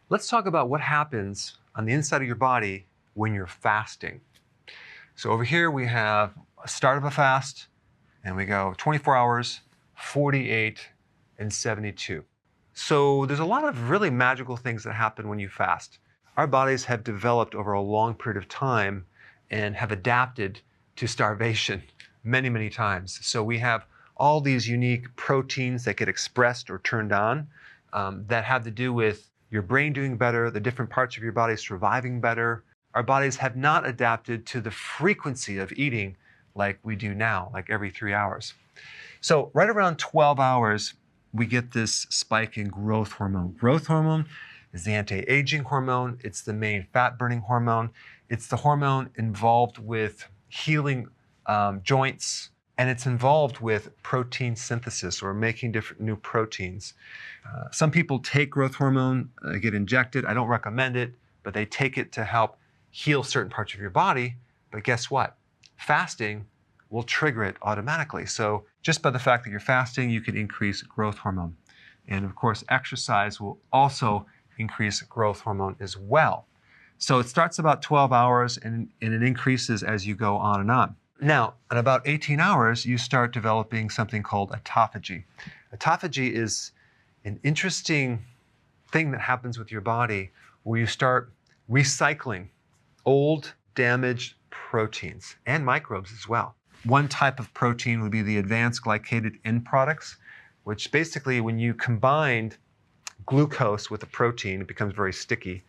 Let's talk about what happens on the inside of your body when you're fasting. So over here we have a start of a fast, and we go 24 hours, 48, and 72. So there's a lot of really magical things that happen when you fast. Our bodies have developed over a long period of time and have adapted to starvation many, many times. So we have all these unique proteins that get expressed or turned on that have to do with your brain doing better, the different parts of your body surviving better. Our bodies have not adapted to the frequency of eating like we do now, like every 3 hours. So right around 12 hours, we get this spike in growth hormone. Growth hormone is the anti-aging hormone. It's the main fat-burning hormone. It's the hormone involved with healing joints, and it's involved with protein synthesis or making different new proteins. Some people take growth hormone, get injected. I don't recommend it, but they take it to help heal certain parts of your body. But guess what? Fasting will trigger it automatically. So just by the fact that you're fasting, you can increase growth hormone. And of course, exercise will also increase growth hormone as well. So it starts about 12 hours and it increases as you go on and on. Now, at about 18 hours, you start developing something called autophagy. Autophagy is an interesting thing that happens with your body where you start recycling old, damaged proteins and microbes as well. One type of protein would be the advanced glycated end products, which basically when you combined glucose with a protein, it becomes very sticky.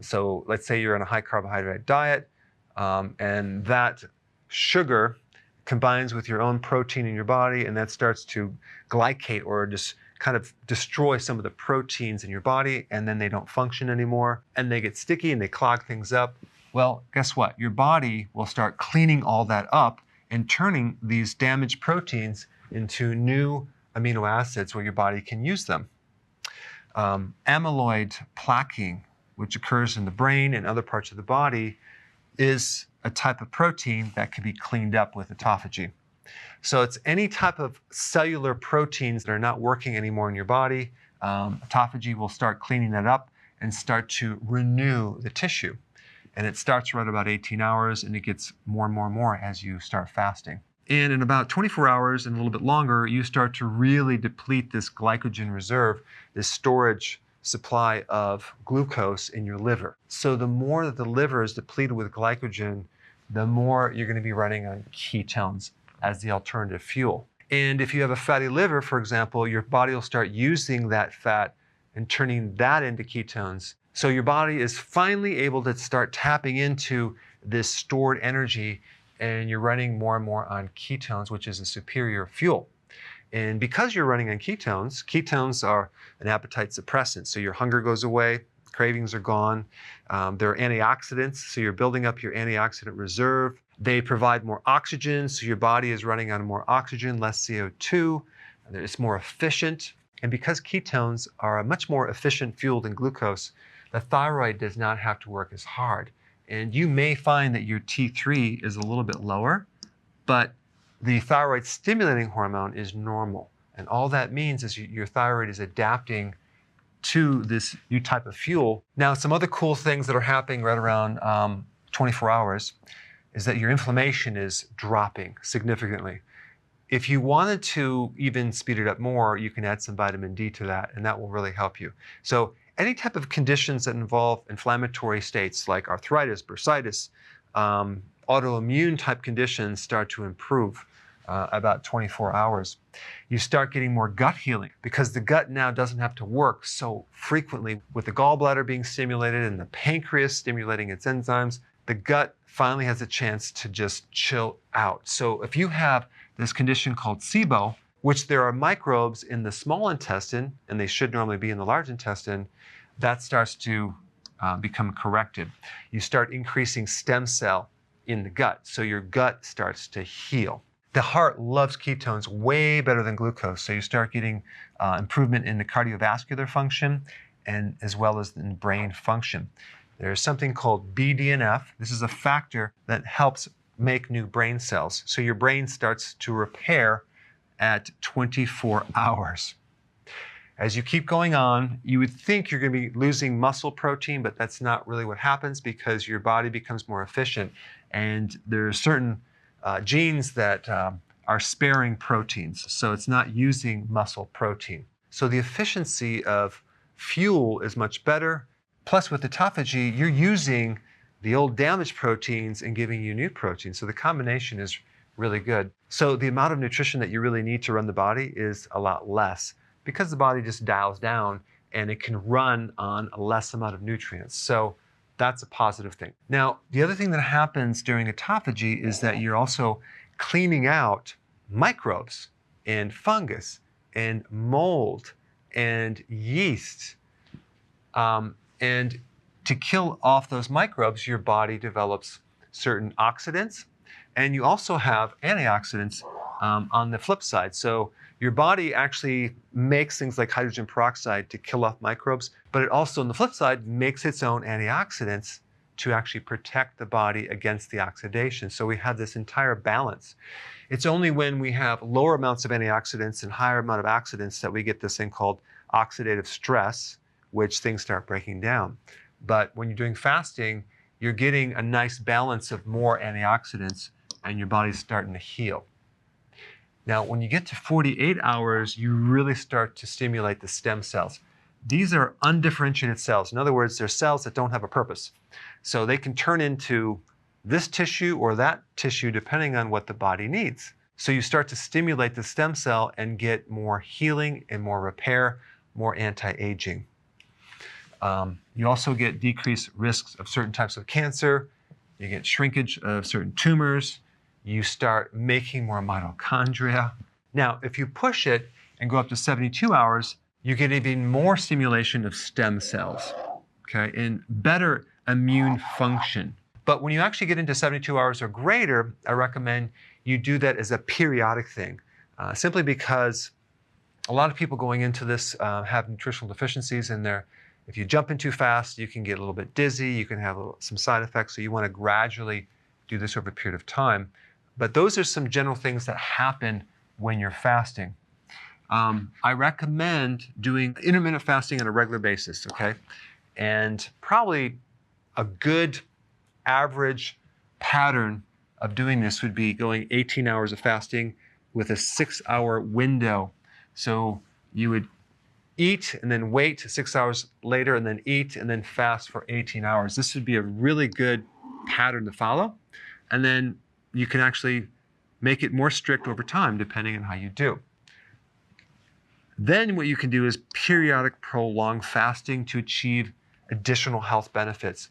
So let's say you're on a high carbohydrate diet and that sugar combines with your own protein in your body, and that starts to glycate or just kind of destroy some of the proteins in your body, and then they don't function anymore, and they get sticky and they clog things up. Well, guess what? Your body will start cleaning all that up and turning these damaged proteins into new amino acids where your body can use them. Amyloid plaquing, which occurs in the brain and other parts of the body, is a type of protein that can be cleaned up with autophagy. So it's any type of cellular proteins that are not working anymore in your body. Autophagy will start cleaning that up and start to renew the tissue. And it starts right about 18 hours and it gets more and more and more as you start fasting. And in about 24 hours and a little bit longer, you start to really deplete this glycogen reserve, this storage supply of glucose in your liver. So the more that the liver is depleted with glycogen, the more you're going to be running on ketones as the alternative fuel. And if you have a fatty liver, for example, your body will start using that fat and turning that into ketones. So your body is finally able to start tapping into this stored energy, and you're running more and more on ketones, which is a superior fuel. And because you're running on ketones, ketones are an appetite suppressant. So your hunger goes away, cravings are gone. They're antioxidants, so you're building up your antioxidant reserve. They provide more oxygen, so your body is running on more oxygen, less CO2. It's more efficient. And because ketones are a much more efficient fuel than glucose, the thyroid does not have to work as hard. And you may find that your T3 is a little bit lower, but the thyroid stimulating hormone is normal. And all that means is your thyroid is adapting to this new type of fuel. Now, some other cool things that are happening right around 24 hours is that your inflammation is dropping significantly. If you wanted to even speed it up more, you can add some vitamin D to that, and that will really help you. So any type of conditions that involve inflammatory states like arthritis, bursitis, autoimmune type conditions start to improve about 24 hours. You start getting more gut healing because the gut now doesn't have to work so frequently with the gallbladder being stimulated and the pancreas stimulating its enzymes. The gut finally has a chance to just chill out. So if you have this condition called SIBO, which there are microbes in the small intestine, and they should normally be in the large intestine, that starts to become corrected. You start increasing stem cell in the gut, so your gut starts to heal. The heart loves ketones way better than glucose, so you start getting improvement in the cardiovascular function and as well as in brain function. There's something called BDNF. This is a factor that helps make new brain cells, so your brain starts to repair at 24 hours. As you keep going on, you would think you're going to be losing muscle protein, but that's not really what happens because your body becomes more efficient. And there are certain genes that are sparing proteins, so it's not using muscle protein. So the efficiency of fuel is much better. Plus with autophagy, you're using the old damaged proteins and giving you new proteins. So the combination is really good. So the amount of nutrition that you really need to run the body is a lot less because the body just dials down and it can run on a less amount of nutrients. So that's a positive thing. Now, the other thing that happens during autophagy is that you're also cleaning out microbes and fungus and mold and yeast. And to kill off those microbes, your body develops certain oxidants, and you also have antioxidants on the flip side. So your body actually makes things like hydrogen peroxide to kill off microbes, but it also, on the flip side, makes its own antioxidants to actually protect the body against the oxidation. So we have this entire balance. It's only when we have lower amounts of antioxidants and higher amount of oxidants that we get this thing called oxidative stress, which things start breaking down. But when you're doing fasting, you're getting a nice balance of more antioxidants and your body's starting to heal. Now, when you get to 48 hours, you really start to stimulate the stem cells. These are undifferentiated cells. In other words, they're cells that don't have a purpose. So they can turn into this tissue or that tissue depending on what the body needs. So you start to stimulate the stem cell and get more healing and more repair, more anti-aging. You also get decreased risks of certain types of cancer. You get shrinkage of certain tumors. You start making more mitochondria. Now, if you push it and go up to 72 hours, you get even more stimulation of stem cells, okay, and better immune function. But when you actually get into 72 hours or greater, I recommend you do that as a periodic thing, simply because a lot of people going into this have nutritional deficiencies in there. If you jump in too fast, you can get a little bit dizzy, you can have some side effects, so you want to gradually do this over a period of time. But those are some general things that happen when you're fasting. I recommend doing intermittent fasting on a regular basis, okay? And probably a good average pattern of doing this would be going 18 hours of fasting with a 6-hour window. So you would eat and then wait 6 hours later and then eat and then fast for 18 hours. This would be a really good pattern to follow. And then you can actually make it more strict over time depending on how you do. Then what you can do is periodic prolonged fasting to achieve additional health benefits,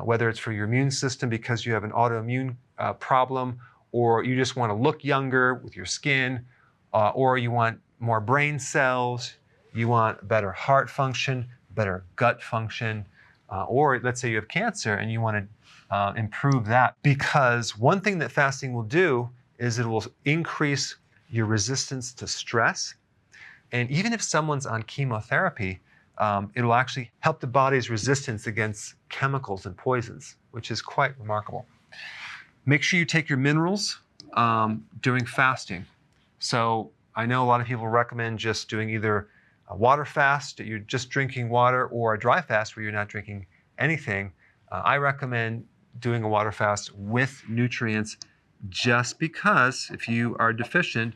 whether it's for your immune system because you have an autoimmune problem, or you just want to look younger with your skin, or you want more brain cells, you want better heart function, better gut function, or let's say you have cancer and you want to improve that. Because one thing that fasting will do is it will increase your resistance to stress. And even if someone's on chemotherapy, it will actually help the body's resistance against chemicals and poisons, which is quite remarkable. Make sure you take your minerals during fasting. So I know a lot of people recommend just doing either a water fast, that you're just drinking water, or a dry fast where you're not drinking anything. I recommend doing a water fast with nutrients just because if you are deficient,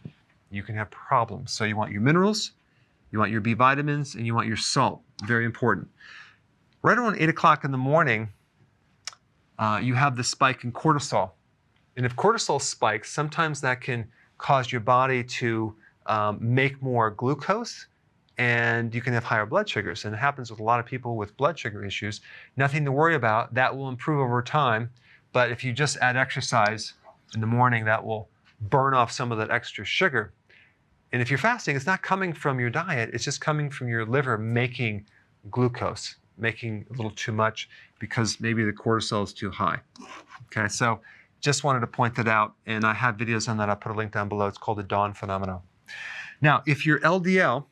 you can have problems. So you want your minerals, you want your B vitamins, and you want your salt. Very important. Right around 8 o'clock in the morning, you have the spike in cortisol. And if cortisol spikes, sometimes that can cause your body to make more glucose, and you can have higher blood sugars. And it happens with a lot of people with blood sugar issues. Nothing to worry about. That will improve over time. But if you just add exercise in the morning, that will burn off some of that extra sugar. And if you're fasting, it's not coming from your diet, it's just coming from your liver making glucose, making a little too much because maybe the cortisol is too high. Okay, so just wanted to point that out, and I have videos on that. I'll put a link down below. It's called the dawn phenomenon. Now, if your LDL,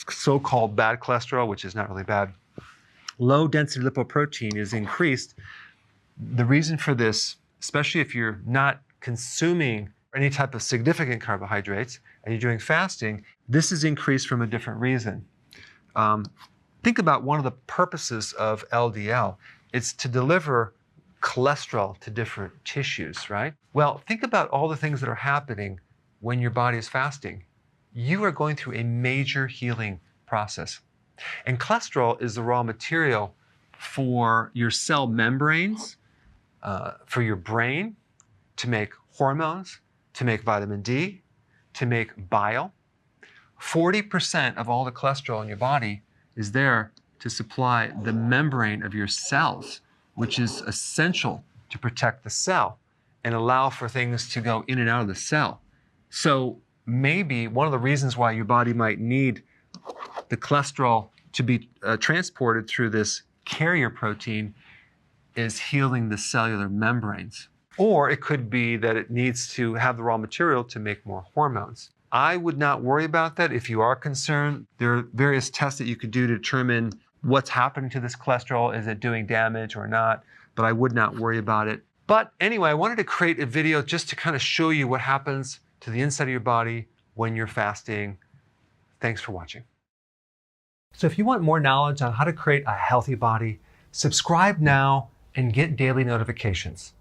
so-called bad cholesterol, which is not really bad, low density lipoprotein is increased, the reason for this, especially if you're not consuming any type of significant carbohydrates and you're doing fasting, this is increased from a different reason. think about one of the purposes of LDL. It's to deliver cholesterol to different tissues, right? Well, think about all the things that are happening when your body is fasting. You are going through a major healing process. And cholesterol is the raw material for your cell membranes, for your brain, to make hormones, to make vitamin D, to make bile. 40% of all the cholesterol in your body is there to supply the membrane of your cells, which is essential to protect the cell and allow for things to go in and out of the cell. So maybe one of the reasons why your body might need the cholesterol to be transported through this carrier protein is healing the cellular membranes. Or it could be that it needs to have the raw material to make more hormones. I would not worry about that. If you are concerned, there are various tests that you could do to determine what's happening to this cholesterol. Is it doing damage or not? But I would not worry about it. But anyway, I wanted to create a video just to kind of show you what happens to the inside of your body when you're fasting. Thanks for watching. So if you want more knowledge on how to create a healthy body, subscribe now and get daily notifications.